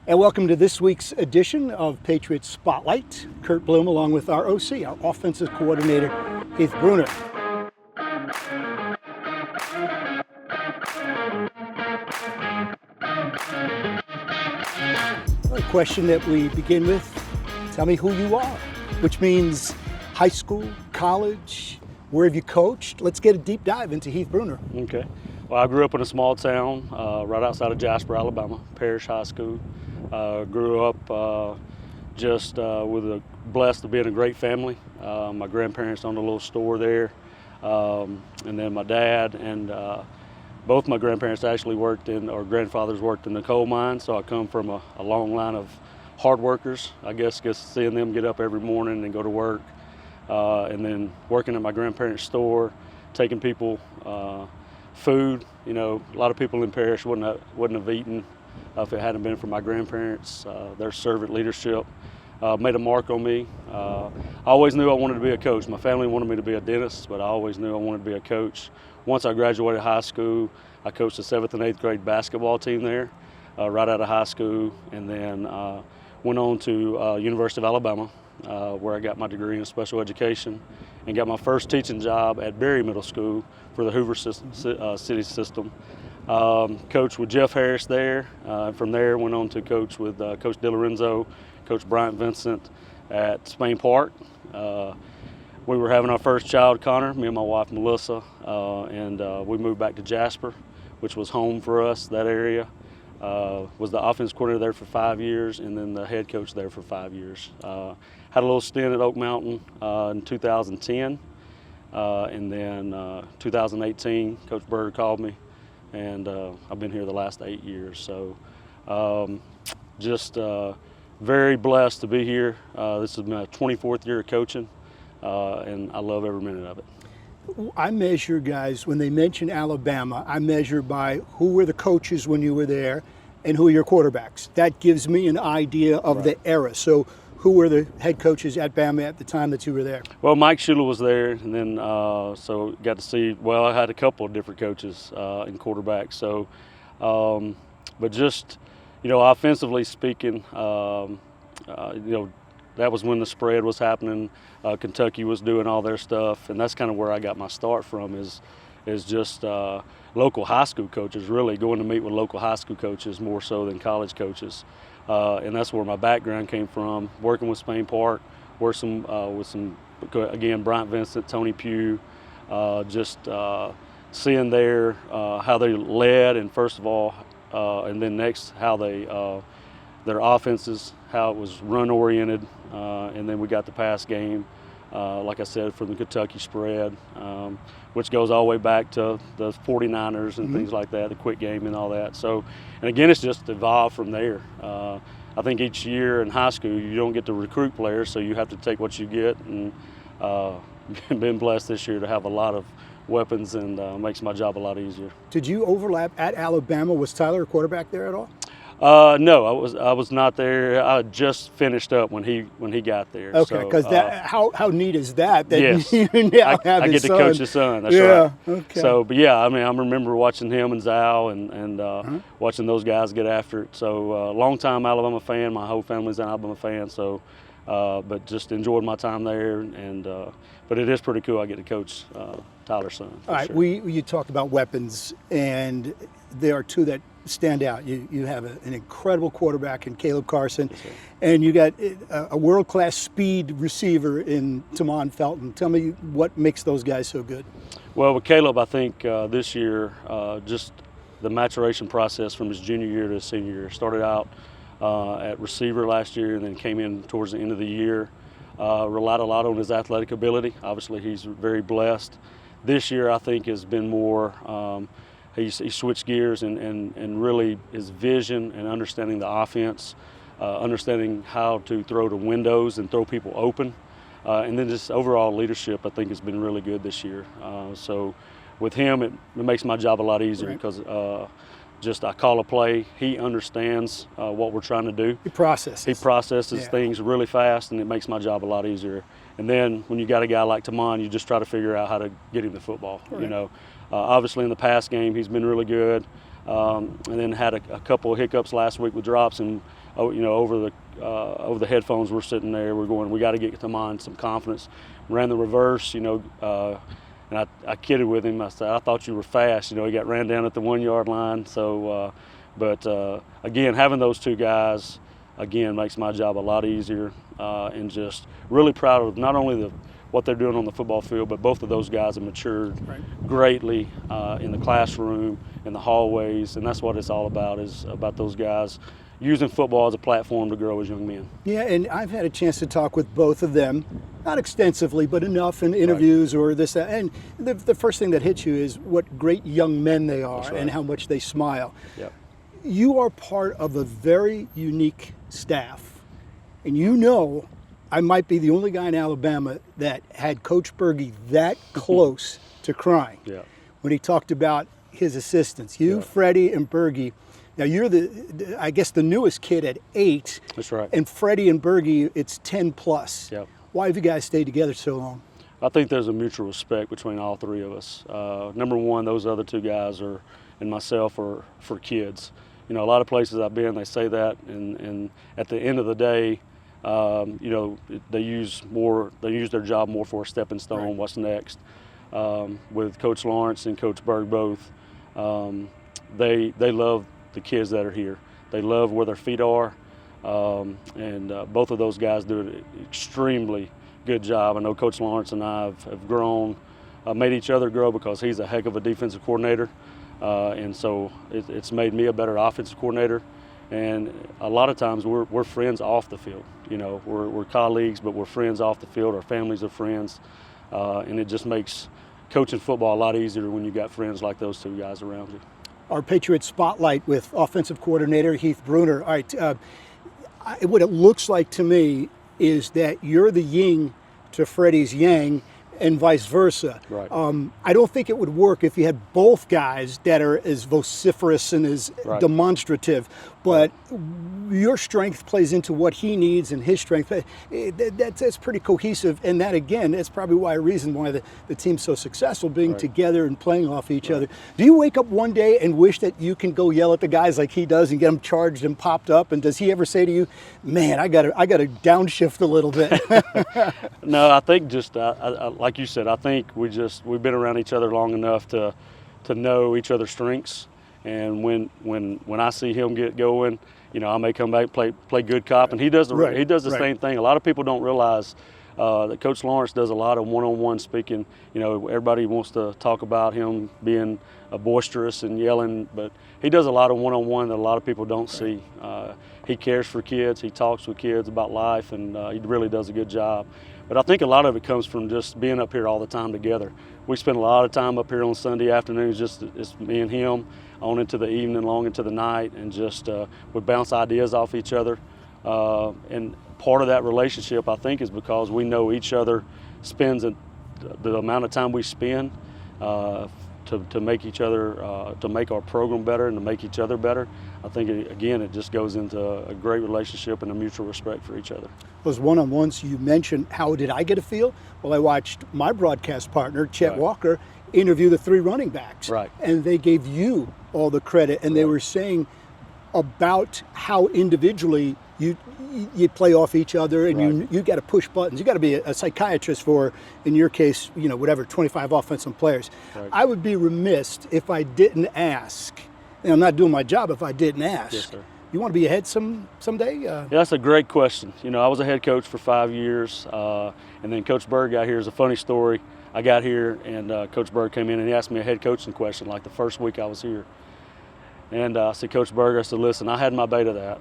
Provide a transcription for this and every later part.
And welcome to this week's edition of Patriot Spotlight. Curt Bloom along with our OC, our offensive coordinator, Heath Brunner. A question that we begin with, tell me who you are, which means high school, college, where have you coached? Let's get a deep dive into Heath Brunner. Okay. Well, I grew up in a small town right outside of Jasper, Alabama, Parish High School. Grew up blessed to be in a great family. My grandparents owned a little store there, and then my dad and both my grandparents actually grandfathers worked in the coal mine, so I come from a long line of hard workers. I guess just seeing them get up every morning and go to work, and then working at my grandparents' store, taking people food. You know, a lot of people in Parish wouldn't have eaten if it hadn't been for my grandparents. Their servant leadership made a mark on me. I always knew I wanted to be a coach. My family wanted me to be a dentist, but I always knew I wanted to be a coach. Once I graduated high school, I coached the 7th and 8th grade basketball team there right out of high school, and then went on to University of Alabama, where I got my degree in special education and got my first teaching job at Berry Middle School for the Hoover City System. Coached with Jeff Harris there. From there, went on to coach with Coach DiLorenzo, Coach Bryant Vincent at Spain Park. We were having our first child, Connor, me and my wife, Melissa, and we moved back to Jasper, which was home for us, that area. Was the offense coordinator there for 5 years, and then the head coach there for 5 years. Had a little stint at Oak Mountain in 2010, and then 2018, Coach Berger called me, and I've been here the last 8 years. So very blessed to be here. This is my 24th year of coaching, and I love every minute of it. I measure guys, when they mention Alabama, I measure by who were the coaches when you were there and who are your quarterbacks. That gives me an idea of the era. So who were the head coaches at Bama at the time that you were there? Well, Mike Shula was there, and then so got to see, well, I had a couple of different coaches in quarterbacks. So, but just, offensively speaking, that was when the spread was happening. Kentucky was doing all their stuff, and that's kind of where I got my start from is just local high school coaches, really going to meet with local high school coaches more so than college coaches. And that's where my background came from, working with Spain Park, working with some, again, Bryant Vincent, Tony Pugh, seeing how they led, and first of all, and then next how their offenses, how it was run-oriented, and then we got the pass game, like I said, from the Kentucky spread, which goes all the way back to the 49ers and things like that, the quick game and all that. So, and again, it's just evolved from there. I think each year in high school, you don't get to recruit players, so you have to take what you get, and been blessed this year to have a lot of weapons, and makes my job a lot easier. Did you overlap at Alabama? Was Tyler a quarterback there at all? No, I was not there. I just finished up when he got there. Okay, because how neat is that? Yes, you now have I his get to son. coach his son. That's right. Okay. So, but yeah, I mean, I remember watching him and Zal and watching those guys get after it. So, long time Alabama fan. My whole family's an Alabama fan. So, but just enjoyed my time there. And but it is pretty cool. I get to coach Tyler's son. All right, sure. You talked about weapons, and there are two that stand out. You have an incredible quarterback in Caleb Carson, and you got a world-class speed receiver in Tamon Felton. Tell me what makes those guys so good. Well, with Caleb, I think this year, just the maturation process from his junior year to his senior year. Started out at receiver last year, and then came in towards the end of the year. Relied a lot on his athletic ability. Obviously, he's very blessed. This year, I think, has been more he switched gears and really his vision and understanding the offense, understanding how to throw to windows and throw people open, and then just overall leadership, I think, has been really good this year. So with him, it makes my job a lot easier because I call a play. He understands what we're trying to do. He processes things really fast, and it makes my job a lot easier. And then when you got a guy like Tamon, you just try to figure out how to get him the football. Obviously in the pass game, he's been really good. And then had a couple of hiccups last week with drops, and over the headphones, we're sitting there. We're going, we got to get them on some confidence. Ran the reverse, and I kidded with him. I said, I thought you were fast. He got ran down at the 1 yard line. So, again, having those two guys, again, makes my job a lot easier, and just really proud of not only what they're doing on the football field, but both of those guys have matured greatly in the classroom, in the hallways, and that's what it's all about, is about those guys using football as a platform to grow as young men. Yeah, and I've had a chance to talk with both of them, not extensively, but enough in interviews or this, that. And the first thing that hits you is what great young men they are and how much they smile. Yep. You are part of a very unique staff, and I might be the only guy in Alabama that had Coach Berge that close to crying when he talked about his assistants. You, Freddie, and Berge. Now you're I guess the newest kid at 8. That's right. And Freddie and Berge, it's 10 plus. Yep. Why have you guys stayed together so long? I think there's a mutual respect between all three of us. Number one, those other two guys and myself are for kids. A lot of places I've been, they say that, and at the end of the day, they use their job more for a stepping stone. What's next? With Coach Lawrence and Coach Berg both, they love the kids that are here. They love where their feet are, and both of those guys do an extremely good job. I know Coach Lawrence and I have grown, made each other grow, because he's a heck of a defensive coordinator, and so it's made me a better offensive coordinator. And a lot of times we're friends off the field. We're colleagues, but we're friends off the field. Our families are friends, and it just makes coaching football a lot easier when you got friends like those two guys around you. Our Patriot Spotlight with offensive coordinator Heath Brunner. All right, what it looks like to me is that you're the yin to Freddie's yang, and vice versa. Right. I don't think it would work if you had both guys that are as vociferous and as demonstrative, but your strength plays into what he needs, and his strength. That's pretty cohesive, and that, again, that's probably a reason why the team's so successful, being together and playing off each other. Do you wake up one day and wish that you can go yell at the guys like he does and get them charged and popped up? And does he ever say to you, man, I got to downshift a little bit? No, I think just like you said, I think we've been around each other long enough to know each other's strengths. And when I see him get going, I may come back play good cop, and he does the same thing. A lot of people don't realize that Coach Lawrence does a lot of one-on-one speaking. Everybody wants to talk about him being boisterous and yelling, but he does a lot of one-on-one that a lot of people don't see. He cares for kids. He talks with kids about life, and he really does a good job. But I think a lot of it comes from just being up here all the time together. We spend a lot of time up here on Sunday afternoons, just it's me and him, on into the evening, long into the night, and just we bounce ideas off each other. And part of that relationship, I think, is because we know each other spends the amount of time we spend to make each other, to make our program better and to make each other better. I think, it just goes into a great relationship and a mutual respect for each other. Those one-on-ones you mentioned, how did I get a feel? Well, I watched my broadcast partner, Chet Walker, interview the 3 running backs. Right. And they gave you all the credit, and they were saying about how individually you play off each other, and you got to push buttons. You got to be a psychiatrist for, in your case, 25 offensive players. Right. I would be remiss if I didn't ask. And I'm not doing my job if I didn't ask. Yes, sir. You want to be a head someday? Yeah, that's a great question. I was a head coach for 5 years, and then Coach Berg got here. Is a funny story. I got here, and Coach Berg came in and he asked me a head coaching question like the first week I was here. And I said, Coach Berg, I said, listen, I had my bait of that.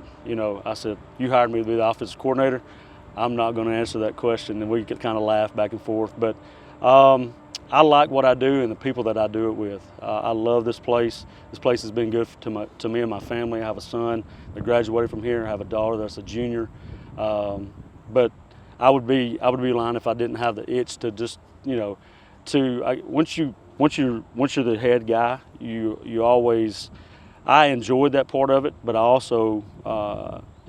I said, you hired me to be the offensive coordinator. I'm not going to answer that question. And we could kind of laugh back and forth. But I like what I do and the people that I do it with. I love this place. This place has been good to me and my family. I have a son that graduated from here. I have a daughter that's a junior. But I would be lying if I didn't have the itch to just, once you're the head guy, you always. I enjoyed that part of it, but I also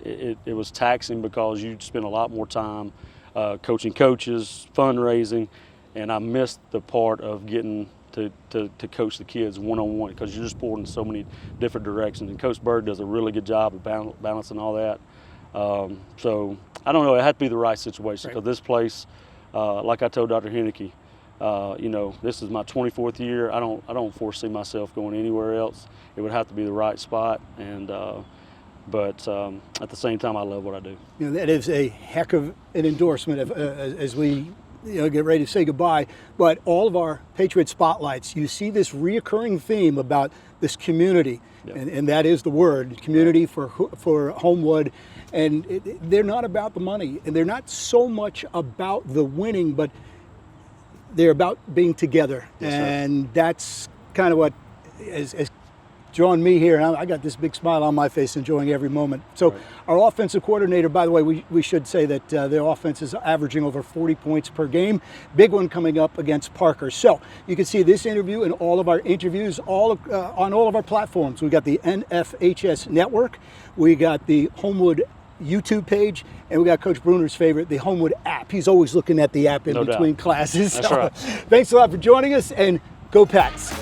it was taxing because you spend a lot more time coaching coaches, fundraising, and I missed the part of getting to coach the kids one-on-one, because you're just pulled in so many different directions. And Coach Bird does a really good job of balancing all that. So I don't know, it had to be the right situation, because this place, like I told Dr. Henneke, you know, this is my 24th year. I don't foresee myself going anywhere else. It would have to be the right spot, and but at the same time, I love what I do. You know, that is a heck of an endorsement of, as we get ready to say goodbye. But all of our Patriot spotlights, you see this reoccurring theme about this community, and that is the word, community for Homewood. And they're not about the money, and they're not so much about the winning, but they're about being together. Yes, and that's kind of what has drawn me here. And I got this big smile on my face, enjoying every moment. So our offensive coordinator, by the way, we should say that their offense is averaging over 40 points per game. Big one coming up against Parker. So you can see this interview and all of our interviews on all of our platforms. We got the NFHS Network. We got the Homewood YouTube page, and we got Coach Brunner's favorite, the Homewood app. He's always looking at the app in between classes. That's right. Thanks a lot for joining us, and go Pats.